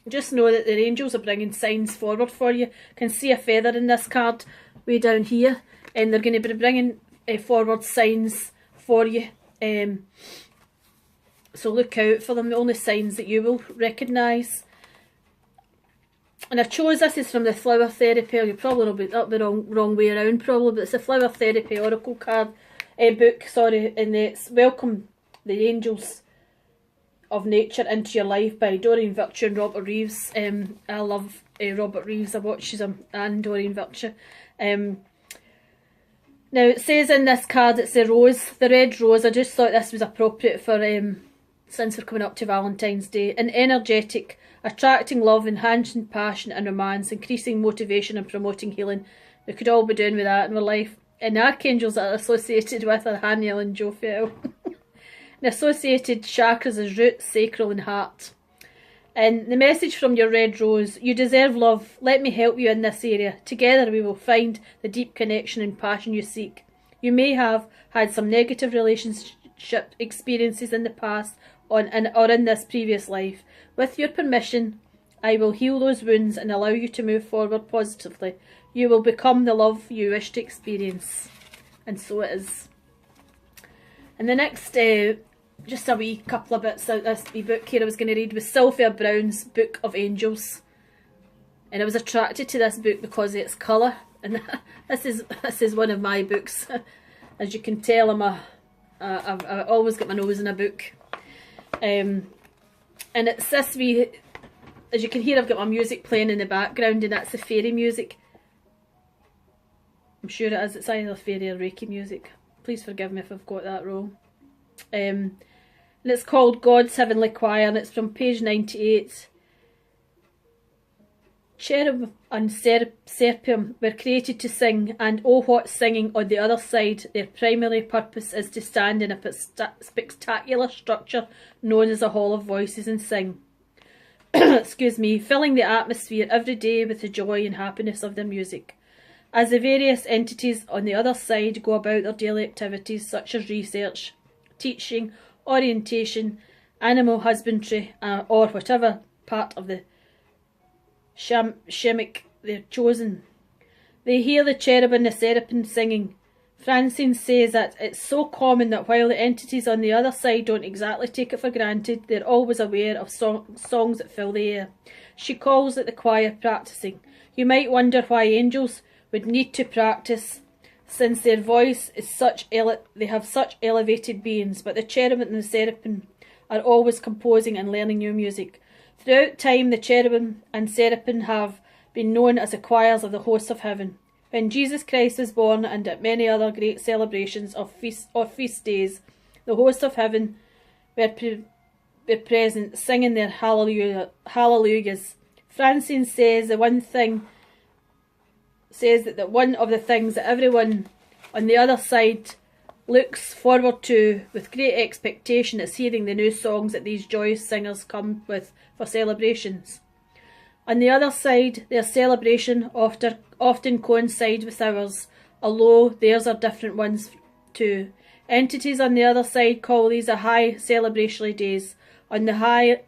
just know that the angels are bringing signs forward for you. You can see a feather in this card way down here, and they're going to be bringing forward signs for you. So look out for them, the only signs that you will recognise. And I chose this is from the Flower Therapy. You probably will be up the wrong way around probably, but it's the Flower Therapy Oracle card book, sorry, and it's Welcome the Angels of Nature into Your Life by Doreen Virtue and Robert Reeves. I love Robert Reeves. I watch him and Doreen Virtue. Now it says in this card it's the rose, the red rose. I just thought this was appropriate for since we're coming up to Valentine's Day. An energetic, attracting love, enhancing passion and romance, increasing motivation and promoting healing. We could all be doing with that in our life. And the archangels that are associated with are Haniel and Jophiel. The associated chakras is root, sacral and heart. And the message from your red rose: you deserve love. Let me help you in this area. Together we will find the deep connection and passion you seek. You may have had some negative relationship experiences in the past or in this previous life. With your permission, I will heal those wounds and allow you to move forward positively. You will become the love you wish to experience. And so it is. And the next just a wee couple of bits out this wee book here I was going to read was Sylvia Browne's Book of Angels. And I was attracted to this book because of its colour. And this is one of my books. As you can tell, I always get my nose in a book. And it's this wee, as you can hear, I've got my music playing in the background, and that's the fairy music. I'm sure it is. It's either fairy or Reiki music. Please forgive me if I've got that wrong. And it's called God's Heavenly Choir, and it's from page 98. Cherub and Seraphim were created to sing, and oh what singing on the other side. Their primary purpose is to stand in a spectacular structure known as a Hall of Voices and sing. Excuse me, filling the atmosphere every day with the joy and happiness of their music. As the various entities on the other side go about their daily activities such as research, teaching, orientation, animal husbandry, or whatever part of the shemic they're chosen, they hear the cherub and the seraphim singing. Francine says that it's so common that while the entities on the other side don't exactly take it for granted, they're always aware of songs that fill the air. She calls it the choir practicing. You might wonder why angels would need to practice, since their voice is they have such elevated beings, but the cherubim and the seraphim are always composing and learning new music. Throughout time, the cherubim and seraphim have been known as the choirs of the hosts of heaven. When Jesus Christ was born, and at many other great celebrations of feast days, the hosts of heaven were present, singing their hallelujahs. Francine says that one of the things that everyone on the other side looks forward to with great expectation is hearing the new songs that these joyous singers come with for celebrations. On the other side, their celebration often coincide with ours, although theirs are different ones too. Entities on the other side call these a high celebratory days, on the high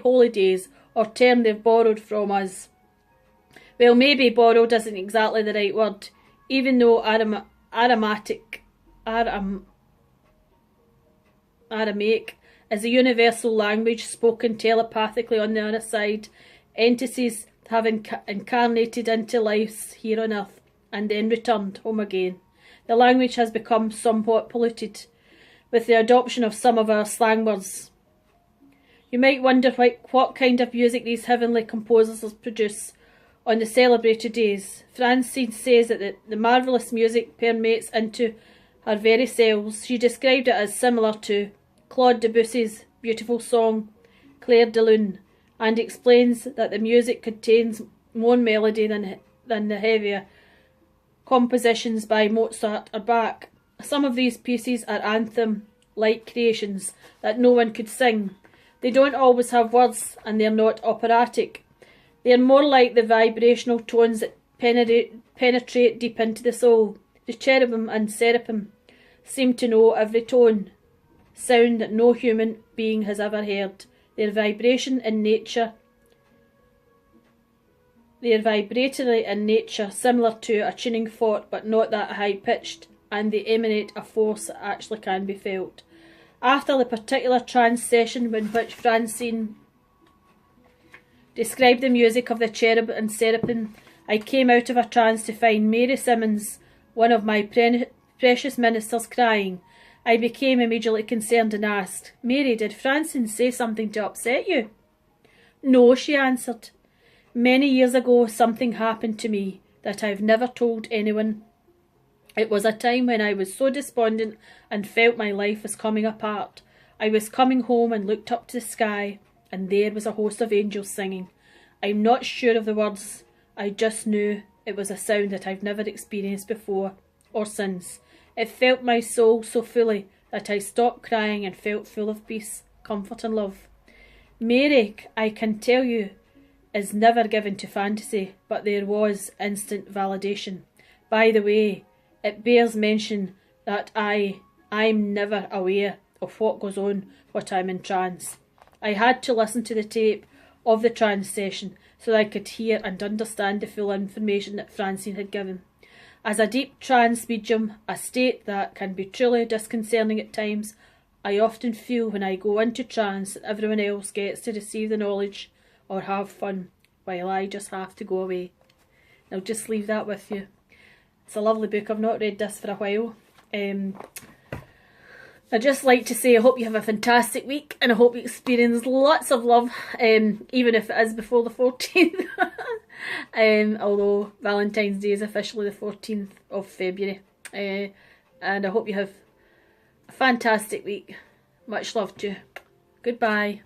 holy days, or term they've borrowed from us. Well, maybe borrowed isn't exactly the right word, even though Aramaic is a universal language spoken telepathically on the other side. Entities have incarnated into lives here on earth and then returned home again. The language has become somewhat polluted with the adoption of some of our slang words. You might wonder what kind of music these heavenly composers produce on the celebrated days. Francine says that the marvellous music permeates into her very cells. She described it as similar to Claude Debussy's beautiful song, Clair de Lune, and explains that the music contains more melody than the heavier compositions by Mozart or Bach. Some of these pieces are anthem-like creations that no one could sing. They don't always have words, and they're not operatic. They are more like the vibrational tones that penetrate deep into the soul. The cherubim and seraphim seem to know every tone, sound that no human being has ever heard. Their vibration in nature They are vibratory in nature, similar to a tuning fork but not that high pitched, and they emanate a force that actually can be felt. After the particular trance session in which Francine described the music of the cherub and seraphim, I came out of a trance to find Mary Simmons, one of my precious ministers, crying. I became immediately concerned and asked, Mary, did Francine say something to upset you? No, she answered. Many years ago something happened to me that I've never told anyone. It was a time when I was so despondent and felt my life was coming apart. I was coming home and looked up to the sky, and there was a host of angels singing. I'm not sure of the words. I just knew it was a sound that I've never experienced before or since. It filled my soul so fully that I stopped crying and felt full of peace, comfort and love. Mary, I can tell you, is never given to fantasy, but there was instant validation. By the way, it bears mention that I'm never aware of what goes on when I'm in trance. I had to listen to the tape of the trance session so that I could hear and understand the full information that Francine had given. As a deep trance medium, a state that can be truly disconcerting at times, I often feel when I go into trance that everyone else gets to receive the knowledge or have fun, while I just have to go away. I'll just leave that with you. It's a lovely book. I've not read this for a while. I'd just like to say I hope you have a fantastic week, and I hope you experience lots of love, even if it is before the 14th. Although Valentine's Day is officially the 14th of February. And I hope you have a fantastic week. Much love to you. Goodbye.